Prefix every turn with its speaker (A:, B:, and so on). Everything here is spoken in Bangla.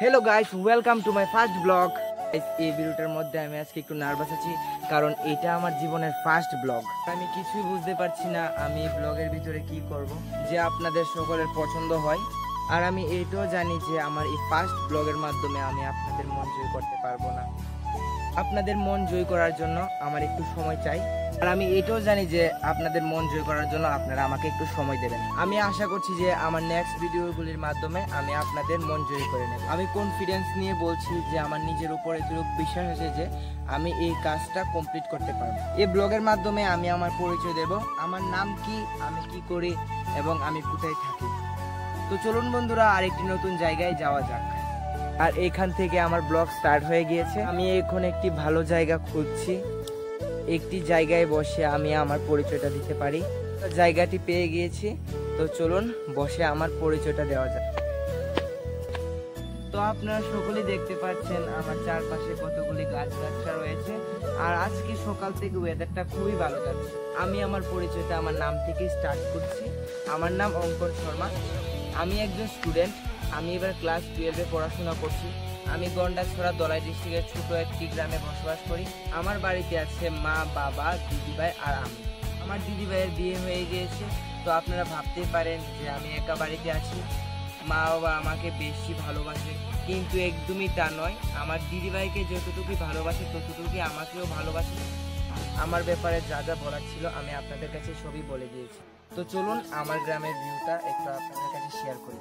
A: Hello guys, welcome to my first blog. এই ভিডিওটার মধ্যে আমি আজকে একটু নার্ভাস আছি, কারণ এটা আমার জীবনের ফার্স্ট ব্লগ। আমি কিছুই বুঝতে পারছি না আমি ব্লগের ভিতরে কি করব যে আপনাদের সকলের পছন্দ হয়। আর আমি এটাও জানি যে আমার এই ফার্স্ট ব্লগের মাধ্যমে আমি আপনাদের মন জয় করতে পারবো না। আপনাদের মন জয় করার জন্য আমার একটু সময় চাই, আর আমি এটাও জানি যে আপনাদের মন জয় করার জন্য আপনারা আমাকে একটু সময় দেবেন। আমি আশা করছি যে আমার নেক্সট ভিডিওগুলির মাধ্যমে আমি আপনাদের মন জয় করে নেব। আমি কনফিডেন্স নিয়ে বলছি যে আমার নিজের উপর এতটুকু বিশ্বাস আছে যে আমি এই কাজটা কমপ্লিট করতে পারবো। এই ব্লগের মাধ্যমে আমি আমার পরিচয় দেব, আমার নাম কি, আমি কি করি এবং আমি কোথায় থাকি। তো চলুন বন্ধুরা, আরেকটি নতুন জায়গায় যাওয়া যাক। আর এখান থেকে আমার ব্লগ স্টার্ট হয়ে গিয়েছে। আমি এখন একটি ভালো জায়গা খুঁজছি, একটি জায়গায় বসে আমি আমার পরিচয়টা দিতে পারি। জায়গাটি পেয়ে গিয়েছি, তো চলুন বসে আমার পরিচয়টা দেওয়া যাক। তো আপনারা সকলেই দেখতে পাচ্ছেন আমার চারপাশে কতগুলি গাছগাছরা রয়েছে, আর আজকে সকাল থেকে ওয়েদারটা খুবই ভালো যাচ্ছে। আমি আমার পরিচয়টা আমার নাম থেকে স্টার্ট করছি। আমার নাম অঙ্কন শর্মা, আমি একজন স্টুডেন্ট। আমি এবার ক্লাস 12-এ পড়াশোনা করছি। আমি গন্ডাছড়া দলাই ডিস্ট্রিক্টের ছোট একটি গ্রামে বসবাস করি। আমার বাড়িতে আছে মা, বাবা, দিদিভাই আর আমি। আমার দিদিভাইয়ের বিয়ে হয়ে গিয়েছে, তো আপনারা ভাবতেই পারেন যে আমি একা বাড়িতে আছি। মা বাবা আমাকে বেশি ভালোবাসে, কিন্তু একদমই তা নয়। আমার দিদিভাইকে যতটুকু ভালোবাসে ততটুকুই আমাকেও ভালোবাসে। আমার ব্যাপারে যা যা বলার ছিল আমি আপনাদের কাছে সবই বলে দিয়েছি। তো চলুন আমার গ্রামের ভিউটা একটু আপনাদের কাছে শেয়ার করি।